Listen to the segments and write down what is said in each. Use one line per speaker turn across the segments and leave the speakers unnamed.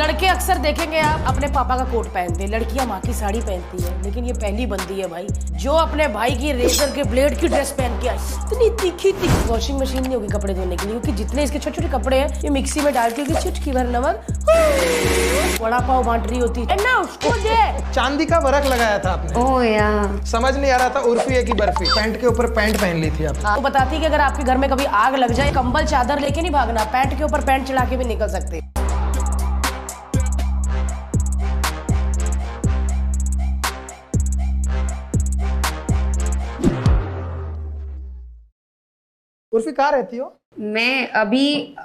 लड़के अक्सर देखेंगे आप अपने पापा का कोट पहनते हैं, लड़कियां माँ की साड़ी पहनती है, लेकिन ये पहली बंदी है भाई जो अपने भाई की रेजर के ब्लेड की ड्रेस पहन के आई। इतनी तीखी वॉशिंग मशीन नहीं होगी कपड़े धोने के लिए, क्योंकि जितने इसके छोटे छोटे कपड़े हैं ये मिक्सी में डाल के चुटकी भर नमक वड़ा पाव बांट रही होती है ना उसको दे।
चांदी का वर्क लगाया था आपने।
ओह यार,
समझ नहीं आ रहा था उर्फी है कि बर्फी। पैंट के ऊपर पैंट पहन ली थी आप।
वो बताती है कि अगर आपके घर में कभी आग लग जाए कंबल चादर लेके नहीं भागना, पैंट के ऊपर पैंट चढ़ा के भी निकल सकते।
उर्फी कहाँ रहती हो?
मैं अभी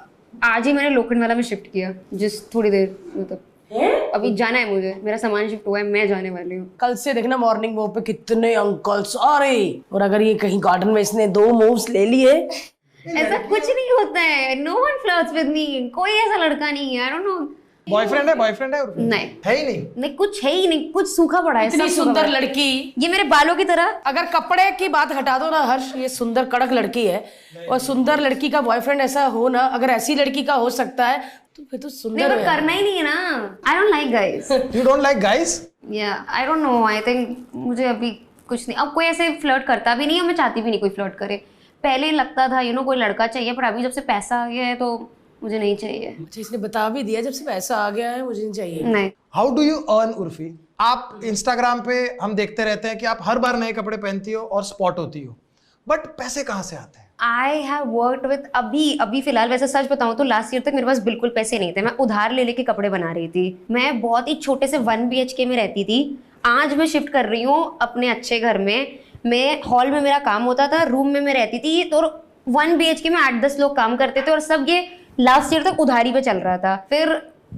आज ही मैंने लोखंडवाला में शिफ्ट किया, जिस थोड़ी देर मतलब अभी जाना है मुझे, मेरा सामान शिफ्ट हुआ है, मैं जाने वाली हूँ।
कल से देखना मॉर्निंग वॉक पे कितने अंकल्स आ रहे, और अगर ये कहीं गार्डन में इसने 2 मूव्स ले लिए।
ऐसा कुछ नहीं होता है, no one flirts with me, कोई ऐसा लड़का नहीं है। आई डोंट नो।
बॉयफ्रेंड है उर्फी?
नहीं
है ही नहीं।
नहीं, कुछ है ही नहीं, कुछ सूखा पड़ा है।
इतनी सुंदर लड़की,
ये मेरे बालों की तरह।
अगर कपड़े की बात हटा दो ना हर्ष, ये सुंदर कड़क लड़की है, और सुंदर लड़की का बॉयफ्रेंड ऐसा हो ना, अगर ऐसी लड़की का हो सकता है तो फिर तो सुंदर है।
करना ही नहीं है ना। I don't like guys.
You don't like guys?
या आई डोंट नो, आई थिंक मुझे अभी कुछ नहीं, अब कोई ऐसे फ्लर्ट करता भी नहीं है, मैं चाहती भी नहीं कोई फ्लर्ट करे। पहले लगता था कोई लड़का चाहिए, पर अभी जब से पैसा आ गया है तो मुझे नहीं चाहिए।
अच्छा, इसने बता भी दिया जब से पैसा आ गया है मुझे नहीं चाहिए।
नहीं।
How do you earn Urfi? आप इंस्टाग्राम पे हम देखते रहते हैं कि आप हर बार नए कपड़े पहनती हो और स्पॉट होती हो, बट पैसे कहाँ से आते हैं?
आई हैव वर्कड विद अभी फिलहाल, वैसे सच बताऊं तो लास्ट ईयर तक मेरे पास बिल्कुल पैसे नहीं थे। मैं उधार ले लेके कपड़े बना रही थी। मैं बहुत ही छोटे से 1 BHK में रहती थी। आज मैं शिफ्ट कर रही हूँ अपने अच्छे घर में। मैं हॉल में मेरा काम होता था, रूम में मैं रहती थी, तो 1 BHK में 8-10 लोग काम करते थे, और सब ये लास्ट ईयर तक उधारी पे चल रहा था। फिर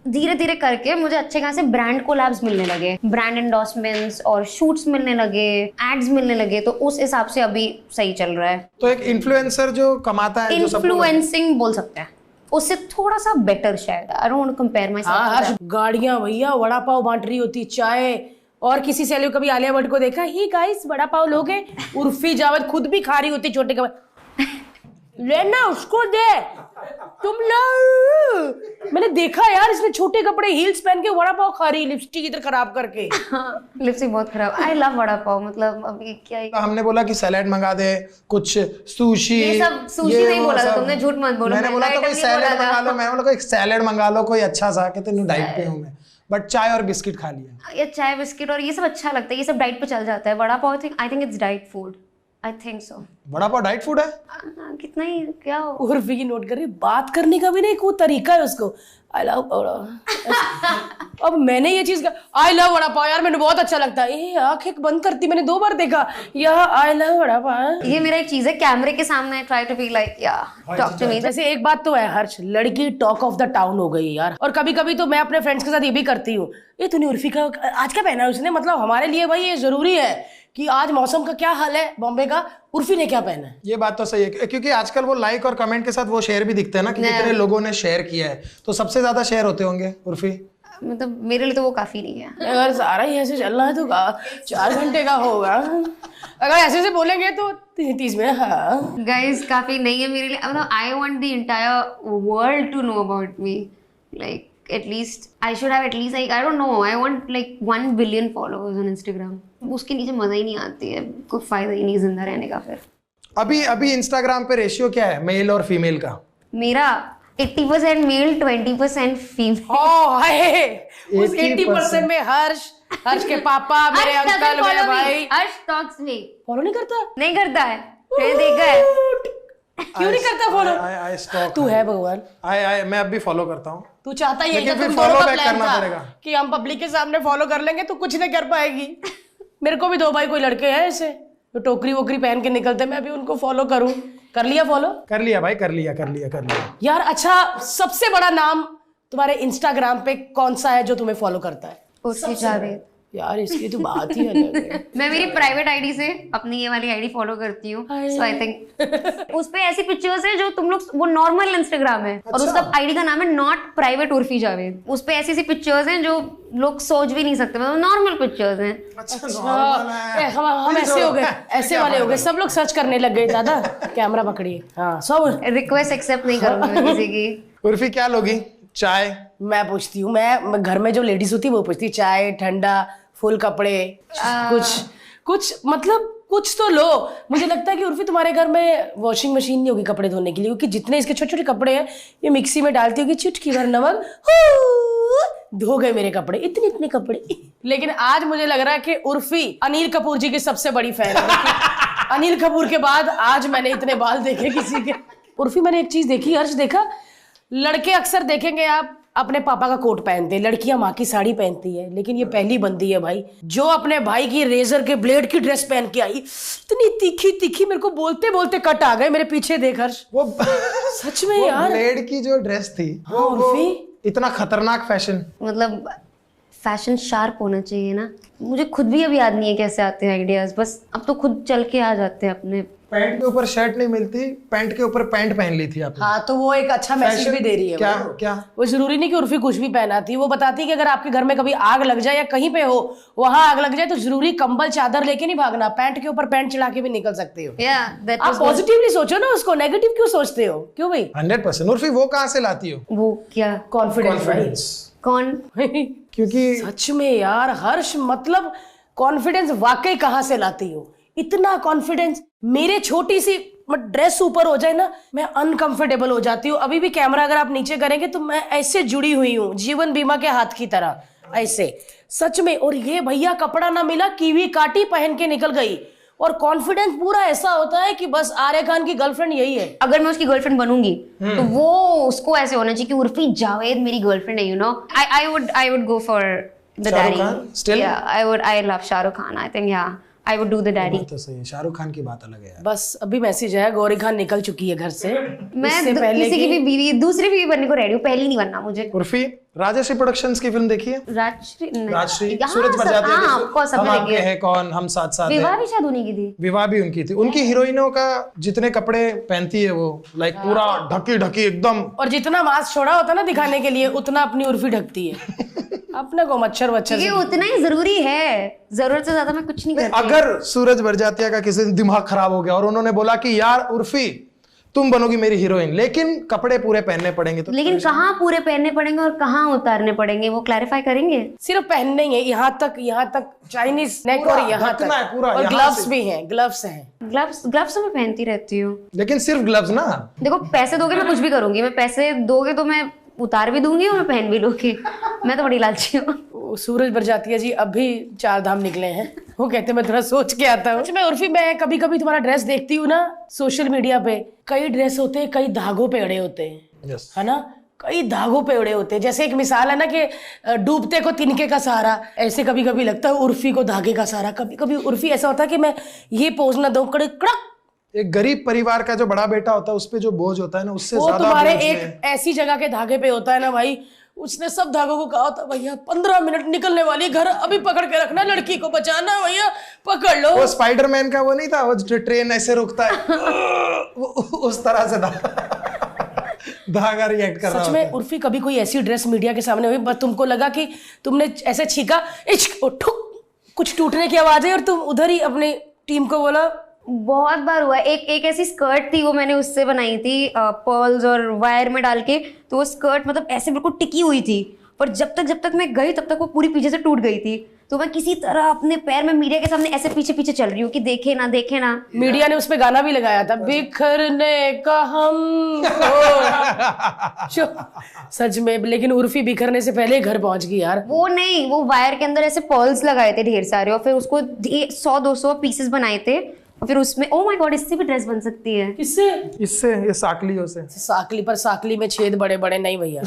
धीरे धीरे करके मुझे अच्छे खासे ब्रांड कोलैब्स मिलने लगे, ब्रांड एंडोर्समेंट्स और शूट्स मिलने लगे, एड्स मिलने लगे, तो उस हिसाब से अभी सही चल रहा है।
तो एक इन्फ्लुएंसर जो कमाता है,
इन्फ्लुएंसिंग बोल सकते हैं, उससे थोड़ा सा बेटर शायद। I don't want to compare myself.
गाड़ियां भैया वड़ा पाव बांट रही होती, चाय, और किसी से कभी आलिया भट्ट को देखा, ही गाइस वड़ा पाव लोगे? उर्फी जावेद खुद भी खा रही होती छोटे कपड़े, लेना उसको दे तुम लोग। मैंने देखा यार, इसने छोटे कपड़े हील्स पहन के वड़ा पाव खा रही, लिपस्टिक इधर खराब करके।
लिपस्टिक बहुत खराब। आई लव वड़ा पाव, मतलब अभी क्या है?
हमने बोला कि सैलेड मंगा दे, कुछ सुशी,
ये सब सुशी नहीं बोला था तुमने, झूठ मत बोलो।
मैंने बोला था कोई सैलेड मंगा लो, मैं बोला एक सैलेड मंगा लो कोई अच्छा सा, कहते नहीं डाइट पे हूं मैं, बट चाय और बिस्किट खा लिया।
ये चाय बिस्किट और ये सब अच्छा लगता है, ये सब डाइट पे चल जाता है। Vada pav I think it's diet food, I think so.
Vada pav diet food है?
कितना ही क्या हो।
उर्फी की नोट कर रही, बात करने का भी नहीं कोई तरीका है उसको। आई लव अब मैंने ये चीज आई लव वड़ा पाव यार, मैंने बहुत अच्छा लगता है। आंखें बंद करती, मैंने 2 बार देखा यह आई लव वड़ा पाव।
ये मेरा एक चीज है, कैमरे के सामने ट्राई टू बी लाइक या टॉक टू मी।
वैसे एक बात तो है हर्ष, लड़की टॉक ऑफ द टाउन हो गई यार। और कभी कभी तो मैं अपने फ्रेंड्स के साथ ये भी करती हूँ, ये तूने उर्फी का आज क्या पहना है उसने, मतलब हमारे लिए भाई ये जरूरी है कि आज मौसम का क्या हाल है बॉम्बे का, उर्फी ने क्या पहना है।
ये बात तो सही है, क्योंकि आजकल वो लाइक और कमेंट के साथ वो शेयर भी दिखते हैं ना कि कितने लोगों ने शेयर किया है, तो सबसे ज्यादा शेयर होते होंगे उर्फी।
मतलब मेरे लिए तो वो काफी नहीं है।
अगर सारा ही ऐसे चल रहा है तो 4 घंटे का होगा, अगर ऐसे से बोलेंगे तो 30 में। हाँ
गाइस, काफी नहीं है मेरे लिए। मतलब I want the entire world to know about me, like at least I should have at least like I don't know, I want like 1 billion followers on Instagram। उसके नीचे मजा ही नहीं आती है, कोई फायदा ही नहीं जिंदा रहने का। फिर अभी
इंस्टाग्राम पे रेशियो क्या है मेल और फीमेल का?
मेरा 80% मेल, 20% फीमेल।
ओह हाय, उस 80% में हर्ष के पापा, मेरे अंकल, मेरे भाई।
हर्ष टॉक्स मी
फॉलो नहीं करता
है, मैंने देखा है।
क्यों नहीं करता फॉलो? तू है भगवान।
मैं अब भी फॉलो करता हूँ।
तू चाहता ही है
फिर फॉलो बैक करना पड़ेगा
कि हम पब्लिक के सामने फॉलो कर लेंगे तो कुछ नहीं कर पाएगी। मेरे को भी 2 भाई कोई लड़के हैं ऐसे जो टोकरी वोकरी पहन के निकलते, मैं भी उनको फॉलो करूं। कर लिया फॉलो?
कर लिया भाई, कर लिया
यार। अच्छा, सबसे बड़ा नाम तुम्हारे इंस्टाग्राम पे कौन सा है जो तुम्हें फॉलो करता है?
उसकी जावेद।
यार इसकी तो बात ही अलग है।
मैं मेरी प्राइवेट आईडी से अपनी ये वाली आईडी फॉलो करती हूँ, सो आई थिंक उस पे ऐसी पिक्चर्स है जो तुम लोग, वो नॉर्मल इंस्टाग्राम है और उसका आईडी का नाम है नॉट प्राइवेट उर्फी जावेद। उस पे ऐसी पिक्चर्स हैं जो लोग सोच भी नहीं सकते, मतलब नॉर्मल पिक्चर्स हैं।
अच्छा, हम ऐसे हो गए, ऐसे वाले हो गए, सब लोग सर्च करने लग गए। दादा कैमरा पकड़िए। हाँ, सब
रिक्वेस्ट एक्सेप्ट नहीं करूंगी मैं किसी की।
उर्फी क्या लोगी? चाय?
मैं पूछती हूँ, मैं घर में जो लेडीज होती है वो पूछती, चाय, ठंडा, फुल कपड़े, कुछ मतलब कुछ तो लो। मुझे लगता है कि उर्फी तुम्हारे घर में वॉशिंग मशीन नहीं होगी कपड़े धोने के लिए, क्योंकि जितने इसके छोटे छोटे कपड़े हैं ये मिक्सी में डालती होगी, चुटकी भर नमक, धो गए मेरे कपड़े, इतने इतने कपड़े। लेकिन आज मुझे लग रहा है कि उर्फी अनिल कपूर जी की सबसे बड़ी फैन है। अनिल कपूर के बाद आज मैंने इतने बाल देखे किसी के। उर्फी मैंने एक चीज देखी, हर्ष देखा, लड़के अक्सर देखेंगे आप अपने पापा का कोट पहनते हैं, लड़कियां माँ की साड़ी पहनती है, लेकिन ये पहली बंदी है भाई जो अपने भाई की रेजर के ब्लेड की ड्रेस पहन के आई। इतनी तीखी तीखी, मेरे को बोलते बोलते कट आ गए मेरे पीछे, देख हर्ष
वो
सच में
वो
यार
ब्लेड की जो ड्रेस थी,
हाँ, उर्फी
इतना खतरनाक फैशन।
मतलब फैशन शार्प होना चाहिए ना। मुझे खुद भी अब याद नहीं है कैसे आते हैं आइडियाज, बस अब तो खुद चल के आ जाते हैं अपने।
पैंट के ऊपर शर्ट नहीं मिलती, पैंट के ऊपर पैंट पहन ली थी आपने।
हाँ, तो वो एक अच्छा मैसेज भी दे रही है।
क्या
वो जरूरी नहीं कि उर्फी कुछ भी पहनाती है, वो बताती है कि अगर आपके घर में कभी आग लग जाए या कहीं पे हो वहां आग लग जाए तो जरूरी कंबल चादर लेके नहीं भागना, पैंट के ऊपर पैंट चढ़ा के भी निकल सकते हो। आप पॉजिटिवली सोचो ना उसको, नेगेटिव क्यों सोचते हो? क्यों भाई?
100%। उर्फी वो कहाँ से लाती हो?
वो क्या
कॉन्फिडेंस।
कौन?
क्योंकि
सच में यार हर्ष, मतलब कॉन्फिडेंस वाकई कहाँ से लाती हो? इतना कॉन्फिडेंस। मेरे छोटी सी ड्रेस ऊपर हो जाए ना, मैं अनकंफर्टेबल हो जाती हूँ। अभी भी कैमरा अगर आप नीचे करेंगे तो मैं ऐसे जुड़ी हुई हूँ जीवन बीमा के हाथ की तरह, ऐसे सच में। और ये भैया कपड़ा ना मिला, कीवी काटी, पहन के निकल गई। और कॉन्फिडेंस पूरा ऐसा होता है कि बस आर्य खान की गर्लफ्रेंड यही है।
अगर मैं उसकी गर्लफ्रेंड बनूंगी तो वो उसको ऐसे होना चाहिए कि उर्फी जावेद मेरी गर्लफ्रेंड है, you know. I would go for the daddy. I love Shahrukh Khan. I think I would do the daddy.
तो सही है, शाहरुख खान की बात अलग है यार।
बस अभी मैसेज आया, गौरी खान निकल चुकी है घर से।
मैं किसी की भी बीवी, दूसरी बीवी बनने को रेडी हूँ, पहली नहीं बनना मुझे।
उर्फी, राजश्री प्रोडक्शंस की फिल्म देखी है?
राजश्री,
सूरज बरजात्या की
हम
आपके हैं कौन, हम साथ साथ हैं।
विवाह भी शायद उन्हीं की थी।
विवाह भी उनकी थी। उनकी हीरोइनों का जितने कपड़े पहनती है वो लाइक पूरा ढकी ढकी एकदम,
और जितना मास्क छोड़ा होता ना दिखाने के लिए उतना अपनी उर्फी ढकती है। अपने को मच्छर वच्छर
ये उतना ही जरूरी है, जरूरत से ज्यादा मैं कुछ नहीं करती।
अगर सूरज बरजात्या का किसी दिन दिमाग खराब हो गया और उन्होंने बोला कि यार उर्फी तुम बनोगी मेरी हीरोइन, लेकिन कपड़े पूरे पहनने पड़ेंगे, तो
लेकिन कहाँ पूरे पहनने पड़ेंगे और कहाँ उतारने पड़ेंगे वो क्लैरिफाई करेंगे।
सिर्फ पहनने ही है, यहाँ तक चाइनीज नेक और यहाँ तक
है पूरा,
और ग्लव्स भी हैं, ग्लव्स हैं।
ग्लव्स तो मैं पहनती रहती हूँ,
लेकिन सिर्फ ग्लव्स ना।
देखो पैसे दोगे मैं कुछ भी करूंगी, मैं पैसे दोगे तो मैं उतार भी दूंगी और मैं पहन भी लूंगी। मैं तो बड़ी लालची हूँ।
सूरज बरजातिया जी अभी 4 धाम निकले हैं, वो कहते मैं थोड़ा सोच के आता हूँ। मैं उर्फी, मैं कभी कभी तुम्हारा ड्रेस देखती हूँ ना सोशल मीडिया पे, कई ड्रेस होते हैं, कई धागों पे अड़े होते हैं, है ना, कई धागों पे अड़े होते हैं। जैसे एक मिसाल है ना कि डूबते को तिनके का सहारा, ऐसे कभी कभी लगता है उर्फी को धागे का सहारा। कभी कभी उर्फी ऐसा होता है कि मैं ये पोज ना दूं, कड़क।
एक गरीब परिवार का जो बड़ा बेटा होता है उस पे जो बोझ होता है ना, उससे
वो
ज्यादा
तुम्हारे
बोझ
एक ऐसी जगह के धागे पे होता है ना भाई, उसने सब धागों को कहा होता भैया 15 मिनट निकलने वाली, घर अभी पकड़ के रखना, लड़की को बचाना भैया, पकड़ लो।
वो स्पाइडरमैन का वो नहीं था, वो जो ट्रेन ऐसे रुकता है उस तरह से धागा रिएक्ट कर रहा है।
सच में उर्फी, कभी कोई ऐसी ड्रेस मीडिया के सामने हुई, बस तुमको लगा कि तुमने ऐसे छीका, इश्क ठुक, कुछ टूटने की आवाज है और तुम उधर ही अपनी टीम को बोला?
बहुत बार हुआ। एक ऐसी स्कर्ट थी, वो मैंने उससे बनाई थी पर्ल्स और वायर में डाल के, तो वो स्कर्ट मतलब ऐसे बिल्कुल टिकी हुई थी, पर जब तक मैं गई तब तक वो पूरी पीछे से टूट गई थी। तो मैं किसी तरह अपने पैर में मीडिया के सामने ऐसे पीछे पीछे चल रही हूँ कि देखे ना देखे ना।
मीडिया ने उस पे गाना भी लगाया था, बिखरने का हम सच में। लेकिन उर्फी बिखरने से पहले घर पहुंच गई यार।
वो नहीं, वो वायर के अंदर ऐसे पर्ल्स लगाए थे ढेर सारे, और फिर उसको 100-200 पीसेस बनाए थे, और फिर उसमें ओ माय गॉड, इससे भी ड्रेस बन सकती है।
किससे?
इससे, ये साकलियों से।
साकली, पर साकली में छेद बड़े बड़े नहीं भैया,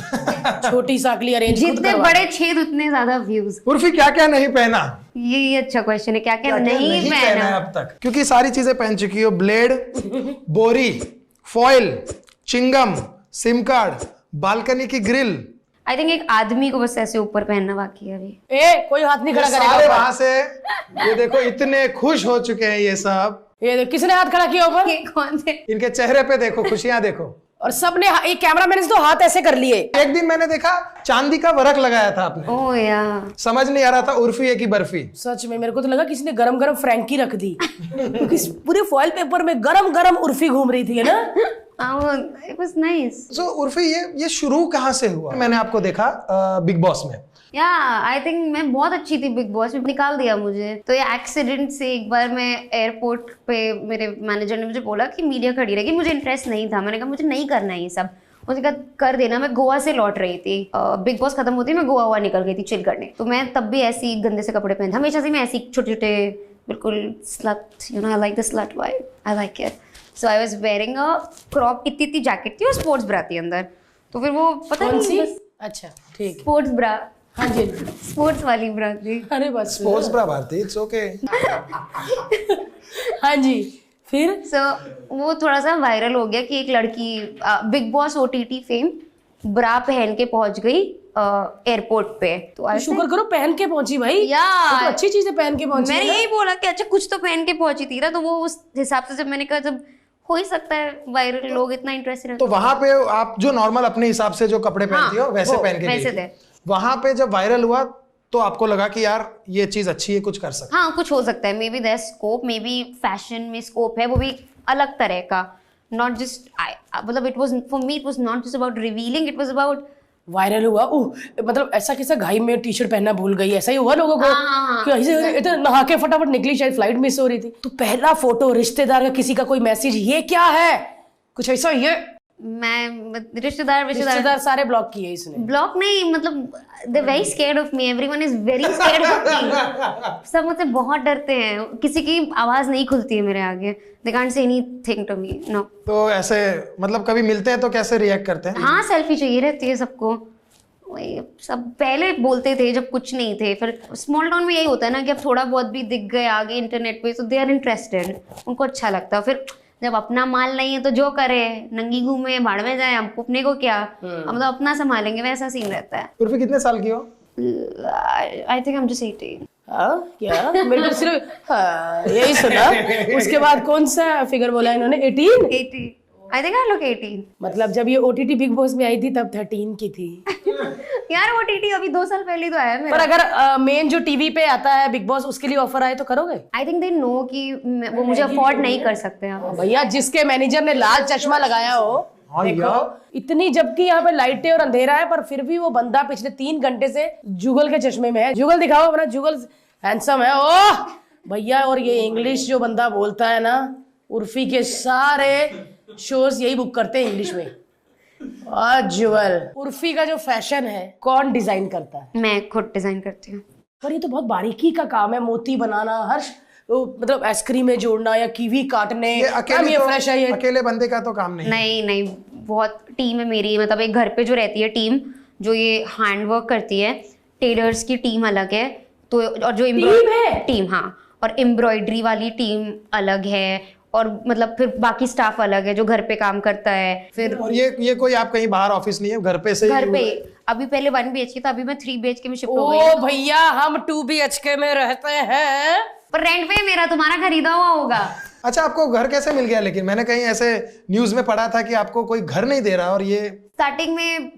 छोटी साकली अरेंज
जितने बड़े छेद उतने ज्यादा व्यूज।
उर्फी क्या क्या नहीं पहना?
ये अच्छा क्वेश्चन है, क्या क्या नहीं
पहना है अब तक? क्योंकि सारी चीजें पहन चुकी हो, ब्लेड, बोरी, foil, chewing gum, sim card, balcony की ग्रिल।
आई थिंक एक आदमी को बस ऐसे ऊपर पहनना बाकी है अभी।
कोई हाथ नहीं खड़ा करेगा
सारे वहां से, ये देखो इतने खुश हो चुके हैं ये सब।
ये देखो किसने हाथ खड़ा किया ऊपर?
ये कौन थे?
इनके चेहरे पे देखो, खुशियां देखो।
और सबने एक कैमरामैन ने तो हाथ ऐसे कर लिए।
एक दिन मैंने देखा चांदी का वर्क लगाया था आपने।
ओह यार,
समझ नहीं आ रहा था उर्फी है कि बर्फी।
सच में मेरे को तो लगा किसी ने गरम गरम फ्रैंकी रख दी, क्योंकि पूरे फॉइल पेपर में गरम गरम उर्फी घूम रही थी, है ना।
It was nice.
सो उर्फी ये शुरू कहाँ से हुआ? मैंने आपको देखा बिग बॉस में।
आई थिंक मैं बहुत अच्छी थी बिग बॉस में, निकाल दिया मुझे। तो ये एक्सीडेंट से एक बार मैं एयरपोर्ट पे, मेरे मैनेजर ने मुझे बोला कि मीडिया खड़ी रहेगी, मुझे इंटरेस्ट नहीं था। मैंने कहा मुझे नहीं करना है ये सब, मुझे कहा कर देना। मैं गोवा से लौट रही थी, बिग बॉस खत्म होती मैं गोवा निकल गई थी चिल करने। तो मैं तब भी ऐसी गंदे से कपड़े पहनती, हमेशा से मैं ऐसी छोटे छोटे बिल्कुल slut, you know, I like the slut vibe, I like it. So I was wearing a crop, इतनी जैकेट थी और स्पोर्ट्स ब्रा थी अंदर। तो फिर वो पता नहीं,
अच्छा ठीक,
स्पोर्ट्स ब्रा,
हाँ जी,
स्पोर्ट्स वाली ब्रा थी।
अरे बस
sports bra Bharti, it's okay.
हाँ जी, फिर
वो थोड़ा सा वायरल हो गया कि एक लड़की बिग बॉस OTT फेम ब्रा पहन के पहुंच गई एयरपोर्ट पे। तो
शुक्र करो पहन के पहुंची भाई, तो अच्छी चीज है पहन के पहुंची।
मैंने यही बोला कि अच्छा कुछ तो पहन के पहुंची थी ना। तो वो उस हिसाब से जब मैंने कहा जब हो ही सकता है वायरल, लोग इतना इंटरेस्टेड,
तो वहां पे आप जो नॉर्मल अपने हिसाब से जो कपड़े पहनती हो वैसे पहन के
वैसे
गई
थे।
थी। वहां पे जब वायरल हुआ तो आपको लगा कि यार ये चीज अच्छी है, कुछ कर सकते।
हाँ, कुछ हो सकता है, maybe there scope, maybe fashion में स्कोप है, वो भी अलग तरह का। नॉट जस्ट मतलब it was for me, it was not just about revealing, it was about
viral हुआ। मतलब ऐसा कैसा घाई में टी शर्ट पहनना भूल गई, ऐसा ही हुआ लोगों को कि ऐसे इतना नहा के फटाफट निकली, शायद फ्लाइट मिस हो रही थी। तो पहला फोटो, रिश्तेदार का किसी का कोई मैसेज, ये क्या है, कुछ ऐसा, ये
मैं रिश्तेदार
सारे ब्लॉक किए इसने।
ब्लॉक नहीं, मतलब they very scared of me, everyone is very scared of me. सब मुझसे बहुत डरते हैं, किसी की आवाज नहीं खुलती है मेरे आगे, they can't say anything to me, no.
तो ऐसे मतलब कभी मिलते हैं तो कैसे रिएक्ट करते हैं?
हाँ, सेल्फी चाहिए रहती है सबको। वही सब पहले बोलते थे जब कुछ नहीं थे, फिर स्मॉल टाउन में यही होता है ना कि अब थोड़ा बहुत भी दिख गए आगे इंटरनेट पे तो दे आर इंटरेस्टेड, उनको अच्छा लगता है। फिर जब अपना माल नहीं है तो जो करे, नंगी घूमे, भाड़ में जाए, हमको अपने को क्या, हम तो अपना संभालेंगे, वैसा सीन रहता है।
उर्फी कितने साल की हो?
I think I am just 18।
क्या मेरे को सिर्फ यही सुना, उसके बाद कौन सा फिगर बोला इन्होंने? 18?
I think I look 18।
मतलब जब ये OTT बिग बॉस में आई थी तब 13 की थी।
यार OTT अभी 2 साल पहले तो आया मेरा।
पर अगर मेन जो टीवी पे आता है बिग बॉस, उसके लिए ऑफर आए तो करोगे?
आई थिंक दे नो कि वो मुझे अफोर्ड नहीं कर सकते हैं।
भैया जिसके मैनेजर ने लाल चश्मा लगाया हो, देखो इतनी, जबकि यहाँ पे लाइटें और अंधेरा है, पर फिर भी वो बंदा पिछले 3 घंटे से जुगल के चश्मे में है। जुगल दिखाओ अपना, जुगल हैंडसम है ओह भैया। और ये इंग्लिश जो बंदा बोलता है ना, उर्फी के सारे शोज यही बुक करते हैं इंग्लिश में। जुगल, उर्फी का जो फैशन है कौन डिजाइन करता है?
मैं खुद डिजाइन करती हूँ।
पर ये तो बहुत बारीकी का काम है, मोती बनाना, हर मतलब आइसक्रीम में जोड़ना या कीवी काटने,
ये अकेले तो,
फ्रेश है ये,
अकेले बंदे का तो काम नहीं।
नहीं, बहुत टीम है मेरी। मतलब एक घर पे जो रहती है टीम, जो ये हैंडवर्क करती है, टेलर्स की टीम अलग है, तो और जो टीम, हाँ, और एम्ब्रॉयडरी वाली टीम अलग है, और मतलब फिर बाकी स्टाफ अलग है जो घर पे काम करता है। फिर
और ये कोई आप कहीं बाहर ऑफिस नहीं है, घर पे से ही?
घर पे। अभी पहले 1 BHK था, अभी मैं 3 BHK में शिफ्ट हो गई।
ओ भैया हम 2 BHK में रहते हैं,
पर रेंट पे मेरा, तुम्हारा खरीदा हुआ होगा।
अच्छा, आपको घर कैसे मिल गया? लेकिन मैंने कहीं ऐसे न्यूज में पढ़ा था कि आपको कोई घर नहीं दे रहा, और ये
स्टार्टिंग में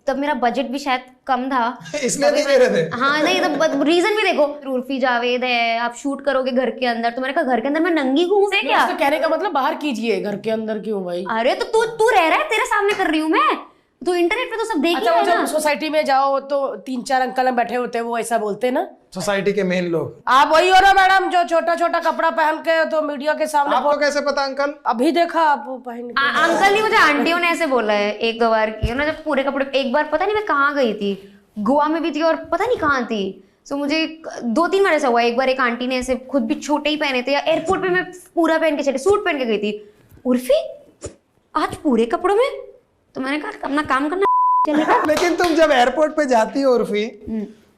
तब मेरा बजट भी शायद कम था,
इसलिए नहीं दे रहे थे।
हाँ नहीं, तब रीजन भी देखो, उर्फी जावेद है, आप शूट करोगे घर के अंदर, तो मैंने कहा घर के अंदर मैं नंगी घूमूं क्या?
उसका कहने का मतलब बाहर कीजिए, घर के अंदर क्यों भाई?
अरे तो तू रह रहा है, तेरे सामने कर रही हूँ मैं, तो इंटरनेट पे तो सब देख ही रहे हैं ना।
सोसाइटी में जाओ तो 3-4 अंकल बैठे होते हैं, वो ऐसा बोलते हैं ना,
सोसाइटी के मेन लोग।
आप वही हो ना मैडम जो छोटा छोटा कपड़ा पहन के तो मीडिया के सामने?
आपको कैसे पता अंकल?
अभी देखा आप पहन के।
अंकल नहीं, मुझे आंटियों ने ऐसे बोला है 1-2 बार की ना, जब पूरे कपड़े, एक बार पता नहीं मैं कहाँ गई थी, गोवा में भी थी और पता नहीं कहाँ थी। सो मुझे 2-3 बार ऐसा हुआ। एक बार एक आंटी ने ऐसे खुद भी छोटे ही पहने थे, या एयरपोर्ट पे मैं पूरा पहन के चले, सूट पहन के गई थी, उर्फी आज पूरे कपड़ों में, तो मैंने कहा अपना काम करना।
लेकिन तुम जब एयरपोर्ट पे जाती हो उर्फी,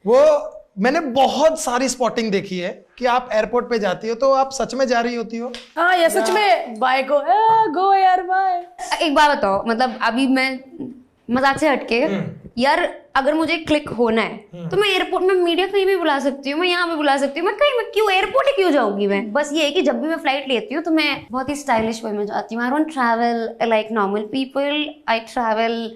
वो मैंने बहुत सारी स्पॉटिंग देखी है कि आप एयरपोर्ट पे जाती हो तो आप सच में जा रही होती हो?
हाँ ये सच में बाय को गो यार बाय।
एक बात बताओ, मतलब अभी मैं मजाक से हटके, यार अगर मुझे क्लिक होना है तो मैं एयरपोर्ट में मीडिया कहीं भी बुला सकती हूँ, मैं यहाँ भी बुला सकती हूँ, मैं कहीं, मैं क्यों एयरपोर्ट ही क्यों जाऊंगी मैं? बस ये है कि जब भी मैं फ्लाइट लेती हूँ तो मैं बहुत ही स्टाइलिश वे में जाती हूँ। I don't travel like normal people, I travel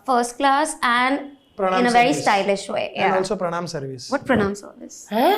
first class and in a very stylish way.
And also प्रणाम सर्विस।
व्हाट प्रणाम सर्विस
है?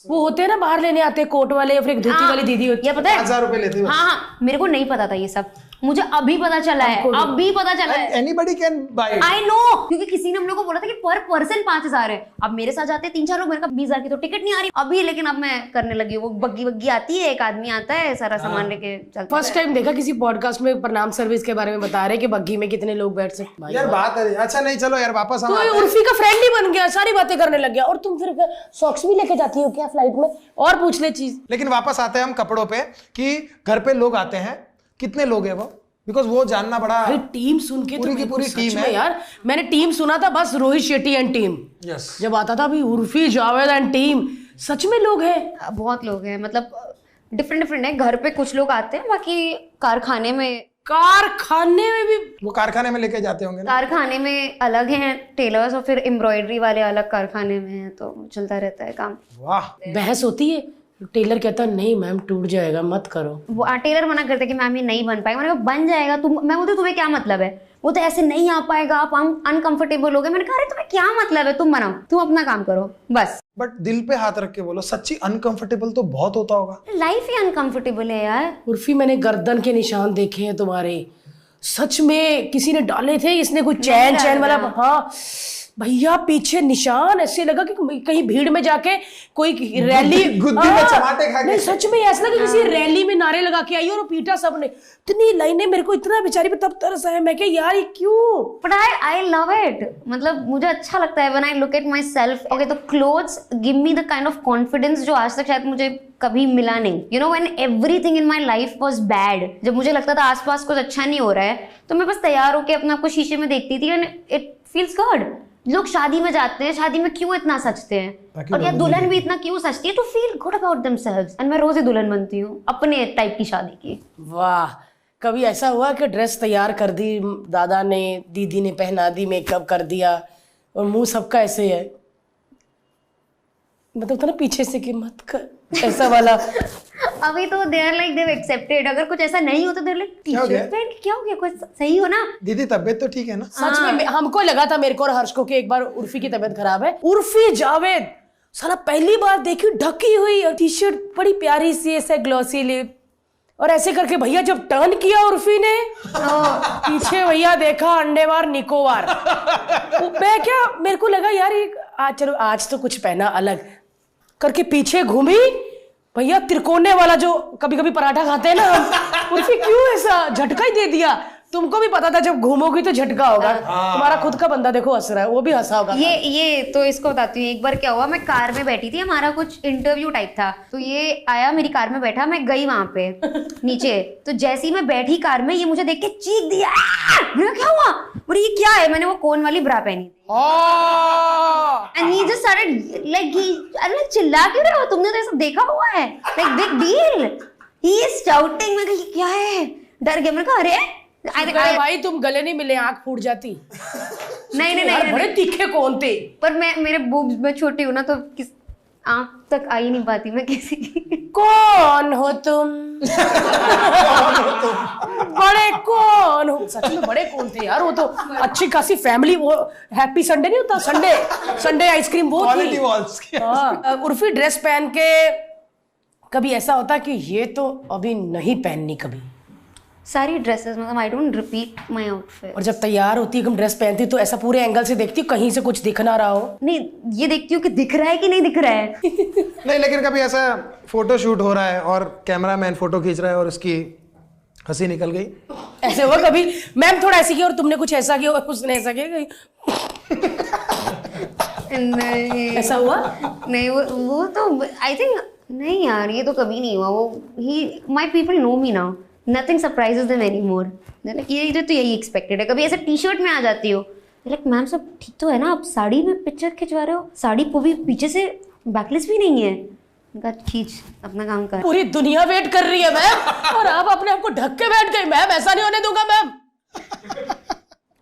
वो होते हैं ना बाहर लेने आते हैं कोट वाले या फिर एक धोती वाली दीदी होती है,
पता है
1000 रुपए लेते हो?
हाँ, मेरे को नहीं पता था ये सब। मुझे अभी पता चला है, अभी पता चला है।
Anybody can buy it.
I know, क्योंकि किसी ने हम लोग को बोला था कि पर पर्सन 5,000 है। अब मेरे साथ जाते हैं 3-4 लोग, मेरे का 20,000 की तो टिकट नहीं आ रही अभी, लेकिन अब मैं करने लगी हूँ। वो बग्गी वग्गी आती है, एक आदमी आता है, सारा सामान लेके चलता है।
फर्स्ट टाइम देखा किसी पॉडकास्ट में प्रणाम सर्विस के बारे में बता रहे कि बग्गी में कितने लोग बैठ सकते।
यार बात है, अच्छा नहीं चलो यार वापस हम
तो
आते हैं।
उर्फी का फ्रेंड ही बन गया, सारी बातें करने लग गया। और तुम फिर सॉक्स भी लेके जाती हो क्या फ्लाइट में? और पूछ ले चीज।
लेकिन वापस आते हैं हम कपड़ों पे कि घर पे लोग आते हैं, कितने लोग हैं वो, बिकॉज वो जानना बड़ा।
भाई टीम सुन के
पूरी
तो
की पूरी
सच
टीम
में
है
यार। मैंने टीम सुना था बस, Rohit Shetty and team.
Yes
जब आता था अभी उर्फी जावेद एंड टीम, सच में लोग हैं।
बहुत लोग हैं, मतलब डिफरेंट है। घर पे कुछ लोग आते हैं, बाकी कारखाने में
भी
वो कारखाने में लेके जाते होंगे ना।
कारखाने में अलग हैं टेलर्स, और फिर एम्ब्रॉयडरी वाले अलग कारखाने में हैं, तो चलता रहता है काम।
वाह,
बहस होती है। टेलर कहता नहीं मैम टूट जाएगा मत करो।
वो टेलर मना करते कि मैम ये नहीं बन पाएगा। मैंने कहा बन जाएगा। मैं बोलती तुम्हें क्या मतलब है, वो तो ऐसे नहीं आ पाएगा, आप अनकंफर्टेबल हो गए। मैंने कहा अरे तुम्हें क्या मतलब है, तुम बनाओ, तुम अपना काम करो बस।
बट दिल पे हाथ रख के बोलो, सच्ची अनकंफर्टेबल तो बहुत होता होगा।
लाइफ ही अनकंफर्टेबल है यार।
उर्फी मैंने गर्दन के निशान देखे हैं तुम्हारे, सच में किसी ने डाले थे। इसने कोई चैन वाला, हाँ भैया पीछे निशान, ऐसे लगा कि कहीं भीड़ में जाके कोई रैली
गुद्दी में चमाटे खा के।
नहीं सच में ऐसा लगा कि किसी रैली में नारे लगा के आई और पीटा सबने। इतनी लाइनें, मेरे को इतना बेचारी पे तब तरस आया। मैं क्या यार ये क्यों?
बट आई लव इट, मतलब मुझे अच्छा लगता है when I look at myself. Okay, तो clothes give me the kind of confidence जो आज तक शायद मुझे कभी मिला नहीं। You know when everything in my life was bad, जब मुझे लगता था आसपास कुछ अच्छा नहीं हो रहा है, तो मैं बस तैयार होकर अपने आप को शीशे में देखती थी एंड इट फील्स गुड। लोग शादी में जाते हैं, शादी में क्यों इतना सचते हैं, और या दुल्हन भी इतना क्यों सचती है, to feel good about themselves. And मैं रोज ही दुल्हन बनती हूँ अपने टाइप की शादी की।
वाह, कभी ऐसा हुआ कि ड्रेस तैयार कर दी दादा ने, दीदी ने पहना दी, मेकअप कर दिया और मुंह सबका ऐसे है, मतलब था ना पीछे से कि मत कर, ऐसा वाला।
अभी तो they are like they've accepted. अगर कुछ ऐसा नहीं होता, देर लाइक टी-शर्ट पहन के क्या हो गया, कुछ सही हो ना।
दीदी तबीयत तो ठीक है ना?
सच में हमको लगा था, मेरे को और हर्ष को, कि एक बार उर्फी की तबीयत खराब है। उर्फी जावेद साला पहली बार देखी ढकी हुई और टी शर्ट बड़ी प्यारी सी ऐसे ग्लॉसी लिप, और ऐसे करके भैया जब टर्न किया उर्फी ने, पीछे भैया देखा अंडेवार निकोबार। मैं क्या, मेरे को लगा यार आज चलो आज तो कुछ पहना अलग करके, पीछे घूमी भैया त्रिकोने वाला जो कभी कभी पराठा खाते हैं ना, उर्फी क्यों ऐसा झटका ही दे दिया। तुमको भी पता था जब घूमोगी तो झटका होगा। तुम्हारा खुद का बंदा देखो हंस रहा है, वो भी हंसा होगा।
ये तो इसको बताती हूँ। एक बार क्या हुआ, मैं कार में बैठी थी, हमारा कुछ इंटरव्यू टाइप था, तो ये आया मेरी कार में बैठा, मैं गई वहां पे नीचे, तो जैसी मैं बैठी कार में, ये मुझे देख के चीख दिया। मेरा क्या हुआ, बोले ये क्या है? मैंने वो कोन वाली ब्रा पहनी थी। And he just started like, अरे चिल्ला क्यों रहे हो, तुमने तो ऐसा देखा हुआ है, like big deal. He is shouting. मैं कहा क्या है, डर गया। मैंने कहा अरे
भाई तुम गले नहीं मिले, आंख फूट जाती।
नहीं,
बड़े तीखे कौन थे।
पर मेरे बूब्स में छोटी हूँ ना, तो किस आंख तक आ ही नहीं पाती मैं किसी की।
कौन हो तुम? बड़े कौन हो? सच में बड़े कौन थे यार, वो तो अच्छी खासी फैमिली। वो हैप्पी संडे नहीं होता, संडे आइसक्रीम वो थी। हाँ, उर्फी ड्रेस पहन के कभी ऐसा होता कि ये तो अभी नहीं पहननी कभी?
सारी ड्रेसेस, मतलब I don't repeat my outfit.
और जब तैयार होती है, तुम ड्रेस पहनती तो ऐसा पूरे एंगल से देखती हो कहीं से कुछ दिख ना रहा हो?
नहीं, ये देखती हूँ कि दिख रहा है कि नहीं दिख रहा है।
नहीं, लेकिन कभी ऐसा फोटो शूट हो रहा है और कैमरामैन फोटो खींच रहा है और उसकी हंसी निकल गई,
ऐसे हुआ कभी? मैम थोड़ा ऐसे किया और तुमने कुछ ऐसा किया और उसने ऐसा किया, ऐसा हुआ?
नहीं, वो तो आई थिंक नहीं यार, ये तो कभी नहीं हुआ। वो ही my people know me now, nothing surprises them anymore. Like ये तो यही एक्सपेक्टेड है। कभी ऐसे टी शर्ट में आ जाती हो, लाइक मैम सब ठीक तो है ना, आप साड़ी में पिक्चर खिंचवा रहे हो, साड़ी को भी पीछे से बैकलेस भी नहीं है। खींच, अपना काम कर।
पूरी दुनिया वेट कर रही है मैम, और आप अपने आप को ढक के बैठ गई। मैम ऐसा नहीं होने दूंगा मैम।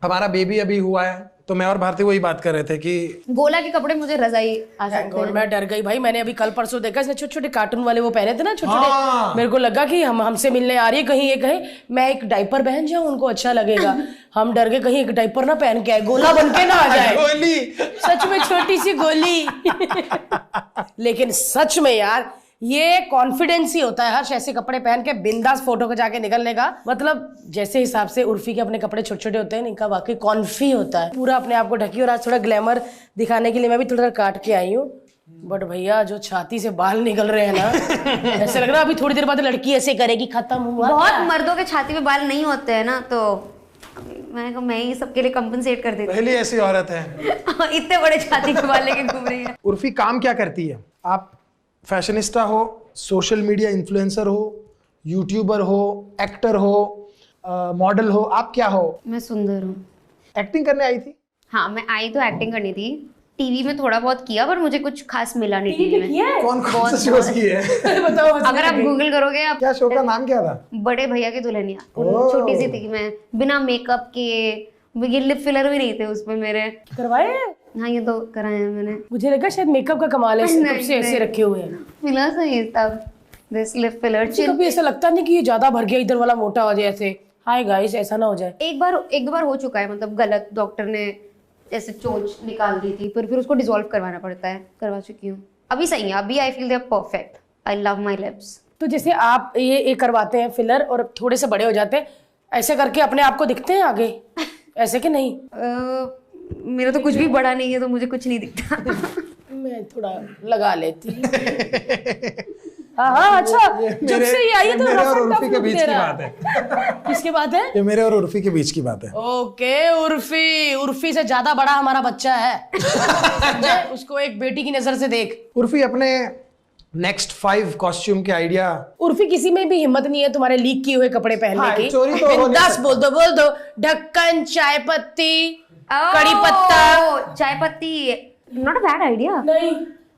हमारा बेबी अभी हुआ है, तो मैं और भारती वही बात कर रहे थे कि
गोला के कपड़े मुझे रजाई आ सकते हैं।
मैं डर गई भाई। मैंने अभी कल परसों देखा, इसने छोटे छोटे कार्टून वाले वो पहने थे ना, छोटे छोटे। मेरे को लगा कि हमसे मिलने आ रही है, कहीं ये कहे मैं एक डायपर पहन जाऊं, उनको अच्छा लगेगा। हम डर गए कहीं एक डायपर ना पहन के आए, गोला बन के ना आ जाए।
गोली,
सच में छोटी सी गोली। लेकिन सच में यार ये कॉन्फिडेंस ही होता है हर्ष, ऐसे कपड़े पहन के बिंदास फोटो को जाके निकलने का। मतलब जैसे हिसाब से उर्फी के अपने कपड़े छोटे छोटे होते हैं, इनका वाकई कॉन्फी होता है, पूरा अपने आप को ढकी। और आज थोड़ा ग्लैमर दिखाने के लिए मैं भी थोड़ा काट के आई हूँ, बट भैया जो छाती से बाल निकल रहे हैं ना, ऐसे लग रहा है अभी थोड़ी देर बाद लड़की ऐसे करेगी, खत्म हुआ।
बहुत मर्दों के छाती पे बाल नहीं होते हैं ना, तो मैंने कहा मैं ही सबके लिए कंपनसेट कर देती
पहली ऐसी औरत है।
हूँ। इतने बड़े छाती के बाल लेके घूम रही है।
उर्फी काम क्या करती है? आप फैशनिस्टा हो, सोशल मीडिया इन्फ्लुएंसर हो, यूट्यूबर हो, एक्टर हो, मॉडल हो, आप क्या हो?
मैं सुंदर हूँ।
एक्टिंग करने आई थी?
हाँ, मैं आई तो एक्टिंग करनी थी। टीवी में थोड़ा बहुत किया, पर मुझे कुछ खास मिला नहीं टीवी में।
कौन कौन सा शोज की है?
बताओ।
अगर आप गूगल करोगे आप,
क्या शो का नाम क्या था?
बड़े भैया की दुल्हनिया। छोटी सी थी मैं, बिना मेकअप के, ये लिप फिलर भी नहीं थे उसमें मेरे।
करवाए?
हाँ, ये तो कराए हैं मैंने।
मुझे लगा शायद मेकअप का कमाल है, कब से ऐसे रखे हुए हैं।
मिला सही तब दिस लिप फिलर।
कभी ऐसा लगता नहीं कि ये ज्यादा भर गया, इधर वाला मोटा हो जाए ऐसे। हाय गाइस, ऐसा ना हो जाए।
एक दो बार हो चुका है, मतलब गलत डॉक्टर ने जैसे चोंच निकाल दी थी, फिर उसको डिसॉल्व करवाना पड़ता है। करवा चुकी हूँ, अभी सही है। अभी I feel they are perfect. I love my lips.
तो जैसे आप ये करवाते हैं फिलर और थोड़े से बड़े हो जाते हैं, ऐसे करके अपने आप को दिखते हैं आगे, ऐसे कि नहीं?
मेरा तो कुछ भी बड़ा नहीं है, तो मुझे कुछ नहीं दिखता।
मैं थोड़ा लगा लेती। हाँ, अच्छा। जब से ये आई है तो
मेरे
रफ
और
एंड टफ
उर्फी के
लुक
बीच
दे
की
रहा
बात है।
किसकी बात है?
ये मेरे और उर्फी के बीच की बात है।
ओके, उर्फी से ज्यादा बड़ा हमारा बच्चा है। समझे? उसको एक बेटी की नजर से देख।
उर्फी, अपने नेक्स्ट 5 कॉस्ट्यूम के आइडिया।
उर्फी किसी में भी हिम्मत नहीं है तुम्हारे लीक किए हुए कपड़े पहनने
हाँ,
की।
चोरी तो हो नहीं
बिंदास
सकती।
बोल दो। ढक्कन, चाय पत्ती, कड़ी पत्ता।
चाय पत्ती नॉट अ बैड आइडिया।
नहीं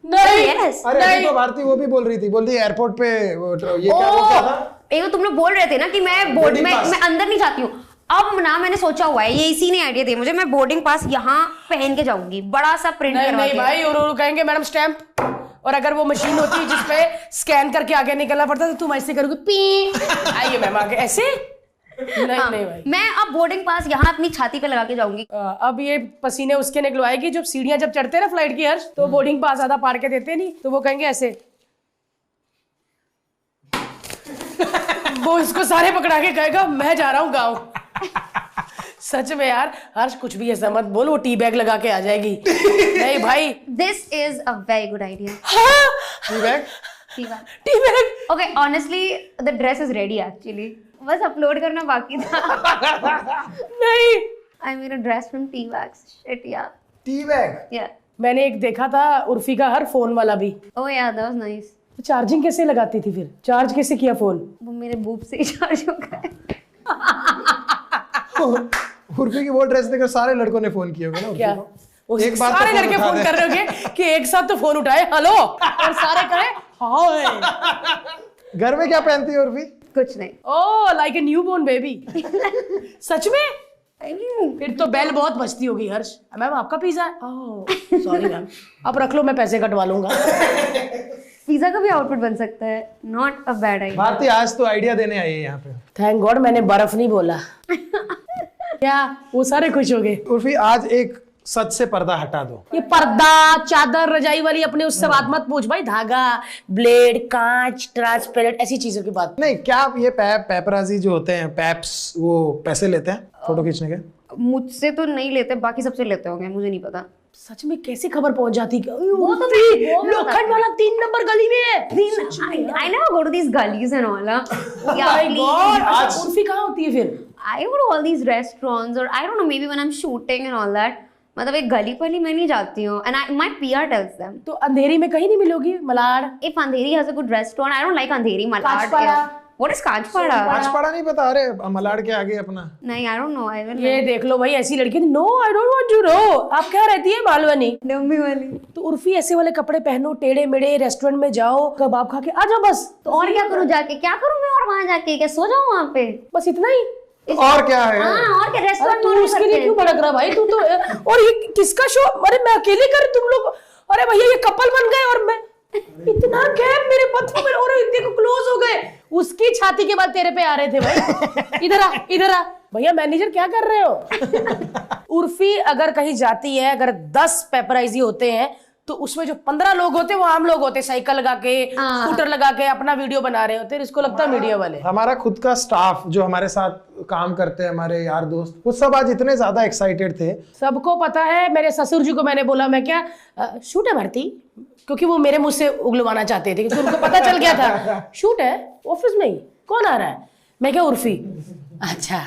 Yes.
अरे अभी तो भारती वो भी बोल रही थी, बोल रही एयरपोर्ट पे ये क्या था?
एक तो तुम लोग बोल रहे थे ना कि मैं बोर्ड में मैं अंदर नहीं जाती हूँ। अब ना मैंने सोचा हुआ है, ये इसी ने आइडिया दिया मुझे, मैं बोर्डिंग पास यहाँ पहन के जाऊंगी, बड़ा सा प्रिंट करवा
नहीं
के।
भाई, और कहेंगे मैडम स्टैंप। और अगर वो मशीन होती है जिसपे स्कैन करके आगे निकलना पड़ता, तो तुम ऐसे करोगे, पी आइए मैम आगे, ऐसे। नहीं
हाँ,
नहीं भाई,
मैं अब बोर्डिंग पास यहाँ अपनी छाती पे लगा के जाऊंगी।
अब ये पसीने उसके निकलवाएगी जब सीढ़ियां जब चढ़ते हैं ना फ्लाइट की हर्ष, तो बोर्डिंग पास आधा पार के देते नहीं, तो वो कहेंगे ऐसे। वो इसको सारे पकड़ा के कहेगा मैं जा रहा हूँ गाँव। सच में यार हर्ष, कुछ भी ऐसा मत बोल, वो टी बैग लगा के आ जाएगी। नहीं भाई,
this is a very good idea.
Tea bag?
Tea bag.
Okay, honestly the dress is ready actually, बस अपलोड करना बाकी था।
नहीं,
I made a dress from tea bags. Shit यार।
Tea bag?
या
मैंने एक देखा था उर्फी का हर फोन वाला भी।
ओह यार, दैट वाज नाइस।
चार्जिंग कैसे लगाती थी फिर? चार्ज कैसे किया फोन?
वो मेरे बूब से ही चार्ज हो गए।
उर्फी की वो ड्रेस देखकर सारे लड़कों ने फोन किए होंगे ना उर्फी
क्या?
को। एक बार
सारे
तो
लड़के फोन कर रहे होंगे कि एक साथ तो फोन उठाए हेलो, और सारे कहे हाय।
घर में क्या पहनती है उर्फी?
कुछ नहीं।
ओह, लाइक ए न्यूबॉर्न बेबी। सच में?
I mean,
फिर तो बेल बहुत बजती होगी हर्ष। मैम आपका पिज्जा है? ओह सॉरी मैम, आप रख लो, मैं पैसे कटवा लूंगा।
पिज्जा का भी आउटफिट बन सकता है, not a bad idea.
Bharti आज तो आइडिया देने आई है यहाँ पे।
थैंक गॉड मैंने बर्फ नहीं बोला। क्या वो सारे खुश हो गए?
उर्फी, आज एक सच से पर्दा हटा दो।
ये पर्दा, चादर, रजाई वाली अपने उससे बात मत पूछ भाई। धागा, ब्लेड, कांच, ट्रांसपेरेंट, ऐसी चीजों की बात।
नहीं, क्या आप ये पेपराजी जो होते हैं, पैप्स, वो पैसे लेते हैं फोटो खींचने के?
मुझसे तो नहीं लेते, बाकी सबसे लेते होंगे, मुझे नहीं पता।
सच में कैसे खबर पहुंच जाती है?
वो तो मैं
लोखंड वाला 3 नंबर गली में है।
I never go to these gullies and all. Yeah,
My
please.
God, अच्छा, उर्फी कहाँ होती है फिर?
I go to all these restaurants or I don't know, maybe when I'm shooting and all that. मतलब एक गली पली मैं नहीं जाती हूँ, and my PR tells them.
तो अंधेरी में कहीं नहीं मिलोगी? Malad?
If Andheri has a good restaurant, I don't like Andheri, Malad.
कांचपाड़ा?
What is Kanchpada?
कांचपाड़ा नहीं पता? अरे मलाड के आगे अपना।
नहीं, I don't know. I will.
ये देख लो भाई, ऐसी लड़की। No I don't want to know. आप क्या रहती है? मालवनी?
डम्बी वाली।
तो उर्फी ऐसे वाले कपड़े पहनो, टेढ़े मेढ़े, रेस्टोरेंट में जाओ, कबाब खा के आ जाओ बस।
तो और क्या करूँ जाके? क्या करूँ मैं और वहाँ जाके? क्या सो जाऊँ वहाँ पे?
बस इतना ही?
और क्या है?
हाँ, और क्या?
अरे
रेस्टोरेंट
तू उसके लिए क्यों भड़क रहा भाई? तू तो और ये किसका शो? अरे मैं अकेले कर, तुम लोग। अरे भैया ये कपल बन गए और मैं इतना गैप मेरे पत्थर में, और देखो क्लोज हो गए। उसकी छाती के बाद तेरे पे आ रहे थे भाई। इधर आ, इधर आ। भैया मैनेजर क्या कर रहे हो? उर्फी अगर कहीं जाती है, अगर 10 पेपराइजी होते हैं तो उसमें जो 15 लोग होते वो आम लोग होते, साइकिल लगा के स्कूटर लगा के अपना वीडियो बना रहे होते, इसको लगता है मीडिया वाले।
हमारा खुद का स्टाफ जो हमारे साथ काम करते हैं, हमारे यार दोस्त, वो सब आज इतने ज्यादा एक्साइटेड थे।
सबको पता है, मेरे ससुर जी को मैंने बोला मैं क्या शूट है भारती, क्योंकि वो मेरे मुंह से उगलवाना चाहते थे, क्योंकि उनको पता चल गया था शूट है ऑफिस में ही, कौन आ रहा है, मैं क्या उर्फी, अच्छा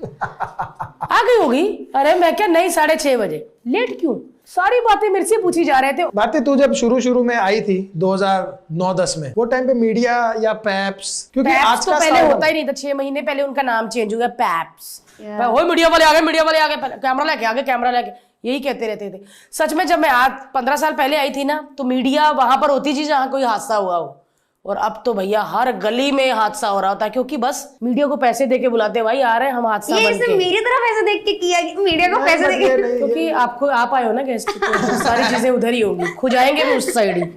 आ गई होगी, अरे मैं क्या नहीं 6:30 बजे, लेट क्यों, सारी बातें मेरे से पूछी जा रहे थे।
बातें तू जब शुरू में आई थी 2009-10 में, वो टाइम पे मीडिया या पैप्स, क्योंकि आज
तो
का
पहले होता ही नहीं था, 6 महीने पहले उनका नाम चेंज हुआ पैप्स, वो मीडिया वाले आ गए, मीडिया वाले आ गए, कैमरा लेके आ गए, कैमरा लेके, यही कहते रहते थे। सच में जब मैं आज 15 साल पहले आई थी ना, तो मीडिया वहां पर होती थी जहां कोई हादसा हुआ हो, और अब तो भैया हर गली में हादसा हो रहा होता है, क्योंकि बस मीडिया को पैसे देके बुलाते, भाई आ रहे हैं हम हादसा
ये
बन
इसने
के।
मेरी तरफ ऐसे देख के किया, मीडिया को पैसे देके,
क्योंकि आपको आप आए हो ना गेस्ट, तो सारी चीजें उधर ही होंगी, खुजाएंगे भी उस साइड ही,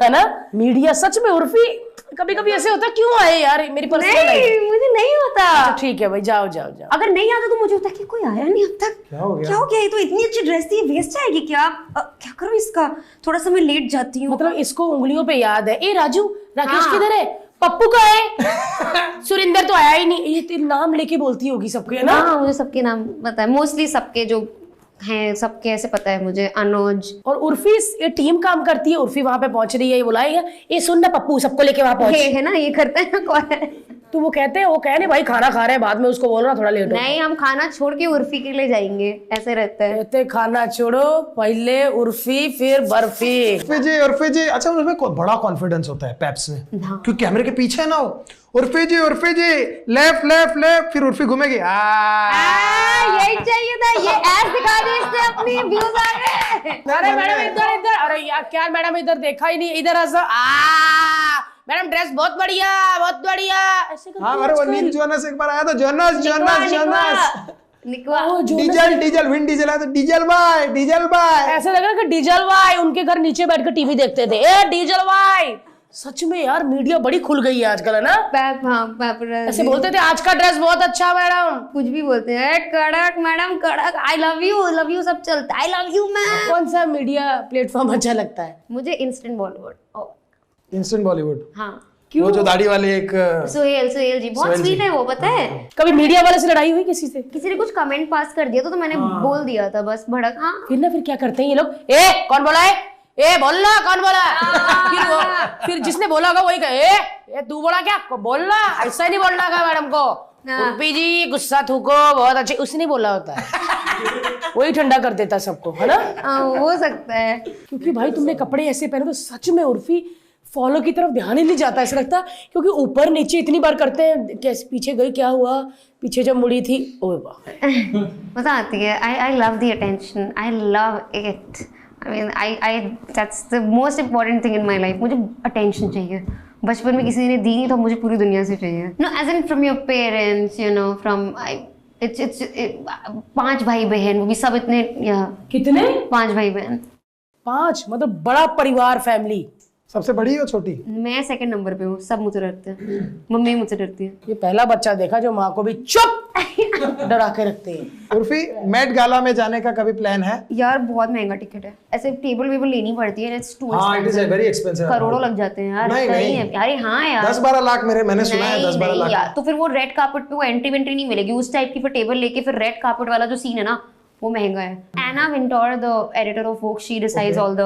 है ना। मीडिया सच में उर्फी कभी कभी ऐसे होता है, क्यों आए यार, मेरी पर्सनल
नहीं मुझे नहीं होता।
तो ठीक है भाई, जाओ जाओ जाओ।
अगर नहीं आता तो मुझे होता कि कोई आया नहीं अब तक,
क्या हो गया?
क्या हो गया, ये तो इतनी अच्छी ड्रेस थी, वेस्ट जाएगी क्या, क्या करूं इसका, थोड़ा सा मैं लेट जाती हूँ।
मतलब इसको उंगलियों पे याद है, ए राजू राकेश
हाँ।
किधर है, पप्पू का है, सुरिंदर तो आया ही नहीं, ये तेरे नाम लेके बोलती होगी सबके, है ना।
हाँ मुझे सबके नाम पता है, मोस्टली सबके जो हैं सबके ऐसे पता है मुझे, अनुज।
और उर्फी ये टीम काम करती है, उर्फी वहां पे पहुंच रही है, ये बुलाएगा, ये सुन ना पप्पू सबको लेके वहां पहुंच,
है ना, ये करते हैं कौन है?
तो वो कहते हैं, वो कह नहीं भाई खाना खा रहे हैं, बाद में उसको बोल रहा थोड़ा लेट हो,
नहीं हम खाना छोड़ के उर्फी के लिए जाएंगे, ऐसे रहता है।
कहते खाना छोड़ो पहले उर्फी फिर बर्फी।
उर्फी जी, अच्छा उसमें बड़ा कॉन्फिडेंस होता है पैप्स में, क्योंकि कैमरे के पीछे है ना वो, उर्फी जी लेफ्ट लेफ्ट लेफ्ट, फिर उर्फी घूमेगी,
यही चाहिए था, ये ऐड दिखा दी इससे, अपनी व्यूज आ गए।
अरे मैडम इधर इधर, अरे यार क्या मैडम इधर देखा ही नहीं, इधर मैडम ड्रेस बहुत बढ़िया ऐसे करती
हाँ, अरे वो नील जोनस एक बार आया था, जोनस
निकवा
डीजल विन डीजल आया तो डीजल भाई
ऐसे लग रहा है कि डीजल भाई उनके घर नीचे बैठ कर टीवी देखते थे, ए डीजल भाई। सच में यार मीडिया बड़ी खुल गई है आजकल, है ना। ऐसे बोलते थे आज का ड्रेस बहुत अच्छा मैडम,
कुछ भी बोलते हैं, कड़क मैडम कड़क, आई लव यू सब चलता है, आई लव यू मैम।
कौन सा मीडिया प्लेटफॉर्म अच्छा लगता है?
मुझे इंस्टेंट
बॉलीवुड,
हाँ
वो जो दाढ़ी वाले एक
सोहेल जी बहुत स्वीट है वो, पता है।
कभी मीडिया वाले से लड़ाई हुई किसी से?
किसी ने कुछ कमेंट पास कर दिया तो मैंने बोल दिया था बस भड़क। हाँ
फिर क्या करते हैं ये लोग, ए कौन बोला है, ए बोलना कौन बोला, फिर जिसने बोला होगा वही कहे, ए तू बोला क्या, बोलना ऐसा नहीं बोलना का मैडम को, उर्फी जी गुस्सा थूको बहुत अच्छे, उसने नहीं बोला होता है, वही ठंडा कर देता सबको, है ना।
हो सकता है,
क्योंकि भाई तुमने कपड़े ऐसे पहने तो सच में उर्फी फॉलो की तरफ ध्यान ही नहीं जाता, ऐसा लगता, क्योंकि ऊपर नीचे इतनी बार करते हैं, कैसे पीछे गई क्या हुआ, पीछे जब मुड़ी थी, ओए वाह
मजा आती है। I love the attention, I love it, I mean I that's the most important thing in my life. मुझे अटेंशन चाहिए, बचपन में किसी ने दी नहीं तो मुझे पूरी दुनिया से चाहिए। No as in from your parents, you know, from it's 5 भाई बहन, वो भी सब इतने,
कितने
5 भाई बहन,
5 मतलब बड़ा परिवार, फैमिली।
सबसे बड़ी हो छोटी?
मैं सेकंड नंबर पे हूँ, सब मुझसे डरते हैं, मम्मी मुझसे डरती है।
ये पहला बच्चा देखा जो माँ को भी चुप डरा के रखते हैं।
उर्फी मेट गाला में जाने का कभी प्लान है?
यार बहुत महंगा टिकट है, ऐसे टेबल वेबल लेनी पड़ती है, इट्स टू
हाँ, इट इज वेरी एक्सपेंसिव,
करोड़ों लग जाते हैं यार।
नहीं
अरे हाँ यार
10-12 लाख मैंने सुना है, 10-12 लाख
यार। तो फिर वो रेड कार्पेट पे वो एंट्री वेंट्री नहीं मिलेगी उस टाइप की, फिर टेबल लेके फिर रेड कार्पेट वाला जो सीन है ना वो महंगा है। Anna Wintour, the editor of Vogue, she decides all the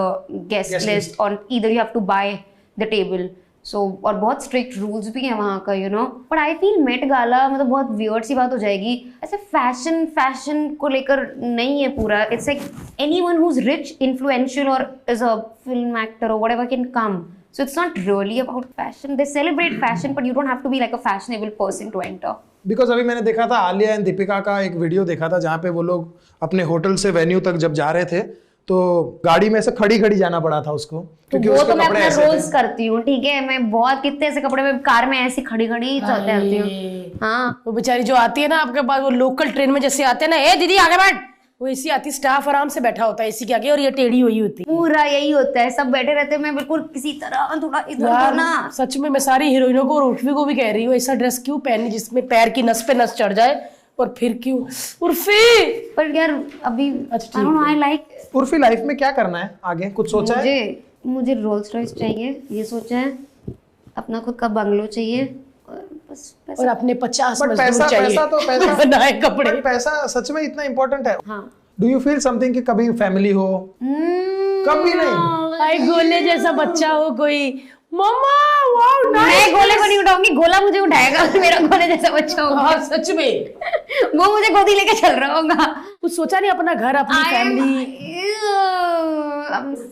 guest list on either you have to buy the table, so और बहुत स्ट्रिक्ट रूल्स भी हैं वहाँ का, you know. But I feel Met Gala मतलब बहुत वियर्ड सी बात हो जाएगी, ऐसे फैशन को लेकर नहीं है पूरा। It's like anyone who is rich, influential और इज अ फिल्म एक्टर और whatever can come, so it's not really about fashion. They celebrate fashion but you don't have to be like a fashionable person to enter.
Because अभी मैंने देखा था Alia and Deepika का एक video देखा था जहाँ पे वो लोग अपने होटल से वेन्यू तक जब जा रहे थे तो गाड़ी में से खड़ी जाना पड़ा था उसको, क्योंकि
वो
उसके
तो मैं
कपड़े
अपना
ऐसे
रोज करती हूँ, ठीक है। मैं बहुत कितने ऐसे कपड़े में कार में ऐसी खड़ी चलते रहती हूँ। हाँ
वो बेचारी जो आती है ना आपके पास, वो लोकल ट्रेन में जैसे आते हैं ना, ए दीदी आगे बैठ, वो एसी आती, स्टाफ आराम से बैठा होता है एसी के आगे और ये टेढ़ी हुई होती है।
पूरा यही होता है, सब बैठे रहते हैं, मैं बिल्कुल किसी तरह थोड़ा इधर ना।
सच में मैं सारी हीरोइनों को और उर्फी को भी कह रही हूँ, ऐसा ड्रेस क्यों पहननी जिसमें पैर की नस पे नस चढ़ जाए और फिर क्यों उर्फी?
पर यार अभी
अच्छा,
आई don't no, I like
Urfi life में क्या करना है आगे, कुछ सोचा है?
मुझे रोल्स रॉयस चाहिए, ये सोचा है। अपना खुद का बंगलो चाहिए और बस
और अपने 50
बट
मजदूर
पैसा
चाहिए
पैसा तो पैसा
बनाए कपड़े।
बट पैसा सच में इतना इम्पोर्टेंट है?
हाँ।
डू यू फील समथिंग कि कभी फैमिली हो? कभी नहीं।
भाई गोले जैसा बच्चा हो कोई, मम्मा वाओ नाइस।
मैं गोले को नहीं उठाऊंगी, गोला मुझे उठाएगा। मेरा गोले जैसा बच्चा होगा।
हाँ सच में,
वो मुझे गोदी लेके चल रहा होगा।
कुछ सोचा नहीं अपना घर, अपनी फैमिली?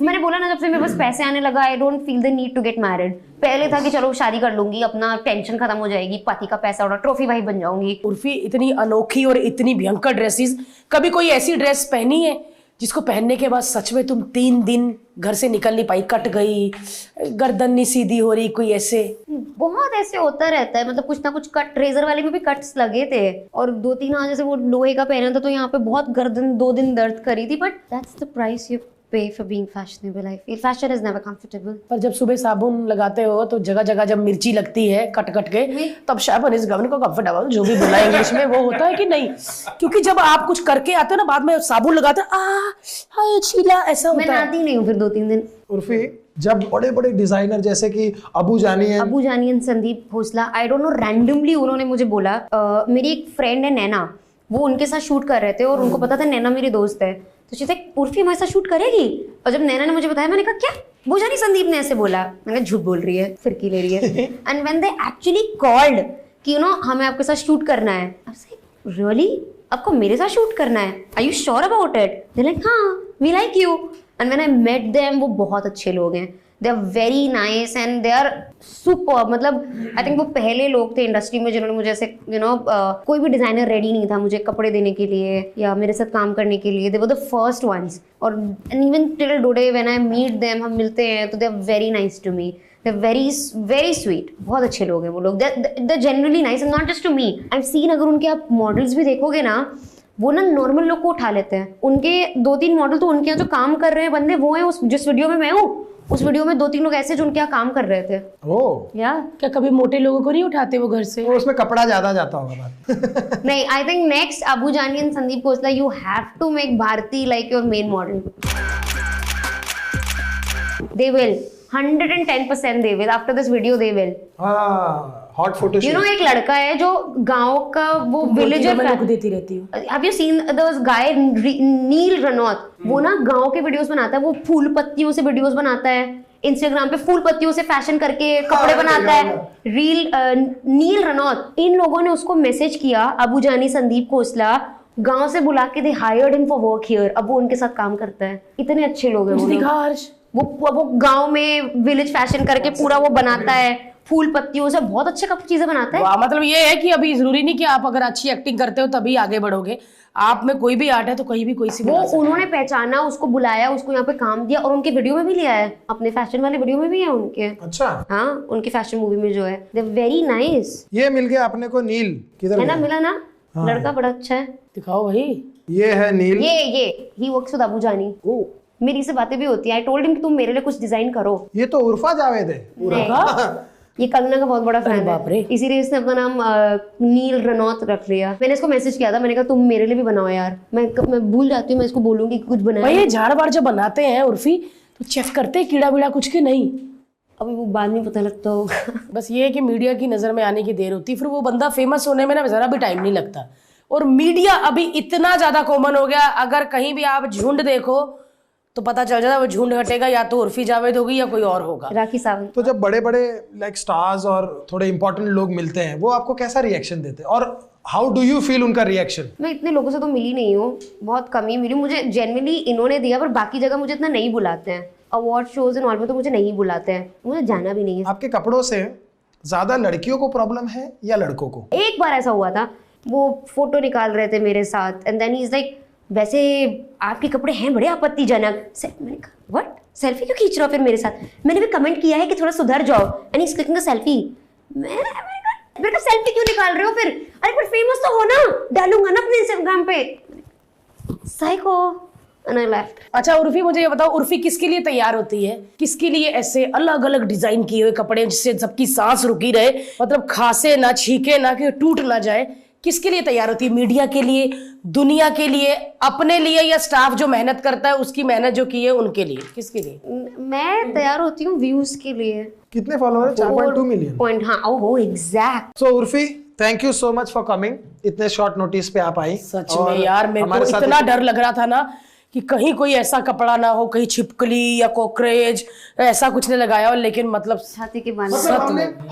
मैंने बोला ना, जब से मेरे पास पैसे आने लगा, I don't feel the need to get married. पहले था कि चलो शादी कर लूंगी, अपना टेंशन खत्म हो जाएगी, पति का पैसा उड़ा, ट्रॉफी भाई बन जाऊंगी।
उर्फी इतनी अनोखी और इतनी भयंकर ड्रेसेस, कभी कोई ऐसी ड्रेस पहनी है जिसको पहनने के बाद सच में तुम 3 दिन घर से निकल नहीं पाई, कट गई, गर्दन नहीं सीधी हो रही, कोई ऐसे?
बहुत ऐसे होता रहता है, मतलब कुछ ना कुछ कट, रेजर वाले में भी कट्स लगे थे और 2-3 आज जैसे वो लोहे का पहना था तो यहाँ पे बहुत गर्दन 2 दिन दर्द करी थी। But that's the price you pay for being fashionable. I feel fashion is never comfortable.
पर जब सुबह साबुन लगाते हो तो जगह जगह जब मिर्ची लगती है कट कट के, तब साबुन इज गवन को कंफर्टेबल, जो भी बोला इंग्लिश में, वो होता है कि नहीं? क्योंकि जब आप कुछ करके आते हो ना, बाद में साबुन लगाते हो, हाय छीला, ऐसा
मैं
होता है।
नहाती नहीं हूँ फिर 2-3 दिन।
उर्फी, जब बड़े बड़े डिजाइनर जैसे कि Abu Jani,
Sandeep Khosla, I don't know, randomly उन्होंने मुझे बोला, मेरी एक फ्रेंड है नैना, वो उनके साथ शूट कर रहे थे और उनको पता था नैना मेरी दोस्त है, तो शी सेड उर्फी हमारे साथ शूट करेगी। और जब नैना ने मुझे बताया, मैंने कहा क्या, वो जानी संदीप ने ऐसे बोला। मैंने कहा झूठ बोल रही है, फिरकी ले रही है। And when they actually called कि यू नो हमें आपके साथ शूट करना है, आई वाज लाइक रियली, आपको मेरे साथ शूट करना है, are you sure about it? They like हाँ, we like you. And when I met them, वो बहुत अच्छे लोग हैं, they are very nice and they are super. मतलब आई थिंक वो पहले लोग थे इंडस्ट्री में जिन्होंने मुझे ऐसे यू नो कोई भी डिजाइनर रेडी नहीं था मुझे कपड़े देने के लिए या मेरे साथ काम करने के लिए। They were the first ones. और even till today when I meet them, हम मिलते हैं तो they are very nice to me, they are very very sweet. बहुत अच्छे लोग हैं वो लोग, they are genuinely nice and not just to me. I have seen, अगर उनके आप मॉडल्स भी देखोगे ना, वो ना नॉर्मल लोग को उठा लेते हैं। उनके 2-3 मॉडल तो उनके यहाँ जो काम कर रहे हैं बंदे वो हैं, उस जिस वीडियो में मैं हूँ उस वीडियो में 2-3 लोग ऐसे जो उनके यहाँ काम कर रहे थे। या
क्या कभी मोटे लोगों को नहीं उठाते वो घर से?
वो उसमें कपड़ा ज्यादा जाता होगा बात।
नहीं, I think next Abu Jani, Sandeep Khosla, you have to make Bharti like your main model. They will 110% they will. After this video they will.
Hot photo
You know, एक लड़का है जो गांव का वो विलेजर
मैं लोग देती रहती हूँ।
Have you seen this guy नील रनौत? वो ना गांव के वीडियोस बनाता है, वो फूल पत्तियों से वीडियोस बनाता है, इंस्टाग्राम पे फूल पत्तियों से फैशन करके कपड़े बनाता है। नील रनौत, इन लोगों ने उसको मैसेज किया, अबू जानी संदीप खोसला गांव से बुला के, they hired him for work here. अब वो उनके साथ काम करता है। इतने अच्छे लोग हैं वो गांव में विलेज फैशन करके पूरा वो बनाता है, फूल पत्तियों से बहुत अच्छे चीजें बनाता है।
मतलब ये है कि अभी जरूरी नहीं कि आप अगर अच्छी एक्टिंग करते हो तभी आगे बढ़ोगे, आप में कोई भी आर्ट है तो कहीं भी कोई सी
वो उन्होंने पहचाना, उसको बुलाया, उसको यहाँ पे काम दिया और उनके वीडियो में भी लिया है, अपने फैशन वाले वीडियो में भी है उनके।
अच्छा,
हाँ, उनकी फैशन मूवी में जो है, दे वेरी नाइस।
ये मिल गया अपने को नील, किधर
है ना, मिला ना? लड़का बड़ा अच्छा है।
दिखाओ भाई,
ये है नील।
ये ही वर्क्स विद अबू जानी। मेरी से बातें भी होती है। आई टोल्ड हिम कि तुम मेरे लिए कुछ डिजाइन करो।
ये तो उर्फा जावेद है।
ये कंगना का बहुत बड़ा फैन है, इसीलिए इसने अपना नाम नील रनौत रख लिया। मैंने इसको मैसेज किया था, मैंने कहा तुम मेरे लिए भी बनाओ यार। मैं भूल जाती हूँ, मैं इसको बोलूंगी कुछ बनाए।
भाई ये झाड़ बाड़ जब बनाते हैं उर्फी तो चेक करते हैं कीड़ा बीड़ा कुछ के नहीं?
अभी वो बाद में पता लगता होगा।
बस ये है कि मीडिया की नजर में आने की देर होती है, फिर वो बंदा फेमस होने में ना जरा भी टाइम नहीं लगता। और मीडिया अभी इतना ज्यादा कॉमन हो गया, अगर कहीं भी आप झुंड देखो तो पता चल जाता है वो झुंड हटेगा या तो उर्फी जावेद होगी या कोई और होगा,
राखी सावंत।
तो जब बड़े बड़े लाइक स्टार्स और थोड़े इंपॉर्टेंट लोग मिलते हैं, वो आपको कैसा रिएक्शन देते हैं और हाउ डू यू फील उनका रिएक्शन?
मैं इतने लोगों से तो मिली नहीं हूँ, बहुत कम ही मिली। मुझे जेन्युइनली इन्होंने दिया, पर बाकी जगह मुझे इतना नहीं बुलाते हैं। अवार्ड शोज एंड ऑल में तो मुझे नहीं बुलाते हैं, मुझे जाना भी नहीं है।
आपके कपड़ों से ज्यादा लड़कियों को प्रॉब्लम है या लड़कों को?
एक बार ऐसा हुआ था, वो फोटो निकाल रहे थे मेरे साथ and then he is like, वैसे आपके कपड़े हैं बड़े आपत्तिजनक। मैंने कहा व्हाट, सेल्फी क्यों खींच रहे हो फिर मेरे साथ? मैंने भी कमेंट किया है कि थोड़ा सुधर जाओ and he is clicking the selfie. मेरे को सेल्फी क्यों निकाल रहे हो फिर? अरे पर फेमस तो हो ना, डालूंगा ना अपने इंस्टाग्राम पे। साइको।
अच्छा उर्फी, मुझे ये बताओ, उर्फी किसके लिए तैयार होती है? किसके लिए ऐसे अलग अलग डिजाइन किए हुए कपड़े जिससे सबकी सांस रुकी रहे, मतलब खांसे ना, छींके ना, कि टूट ना जाए? किसके लिए तैयार होती है? मीडिया के लिए, दुनिया के लिए, अपने लिए, या स्टाफ जो मेहनत करता है उसकी मेहनत जो की है उनके लिए? किसके लिए?
मैं तैयार होती हूँ व्यूज के लिए।
कितने फॉलोअर है? 4.2 मिलियन।
हाँ, ओहो exact.
So Urfi, thank you so much for coming. इतने शॉर्ट नोटिस पे आप आई।
सच में यार, मेरे को इतना डर लग रहा था ना कि कहीं कोई ऐसा कपड़ा ना हो, कहीं छिपकली या कॉकरोच ऐसा कुछ नहीं लगाया हो, लेकिन मतलब
छाती के बाल।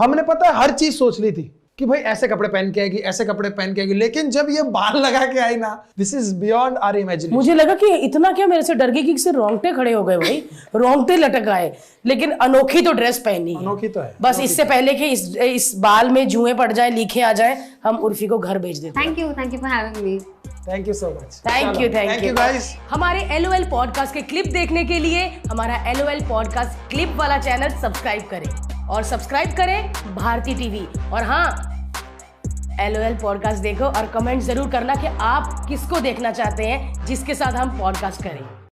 हमने पता है हर चीज सोच ली थी कि भाई ऐसे कपड़े पहन के आएगी, ऐसे कपड़े पहन के आएगी, लेकिन जब ये बाल लगा के आई ना, this is beyond our imagination.
मुझे लगा कि इतना क्या मेरे से डर गई कि सिर्फ रोंगटे खड़े हो गए भाई, रोंगटे लटक आए। लेकिन अनोखी तो ड्रेस पहनी है,
अनोखी तो है।
बस इससे पहले कि इस बाल में जुएं पड़ जाए, लीखे आ जाए, हम उर्फी को घर भेज देते।
Thank you for having me.
Thank you so much.
Thank you
guys.
हमारे LOL पॉडकास्ट के क्लिप देखने के लिए हमारा LOL पॉडकास्ट क्लिप वाला चैनल सब्सक्राइब करें, और सब्सक्राइब करें भारती टीवी। और हाँ, LOL पॉडकास्ट देखो और कमेंट जरूर करना कि आप किसको देखना चाहते हैं जिसके साथ हम पॉडकास्ट करें।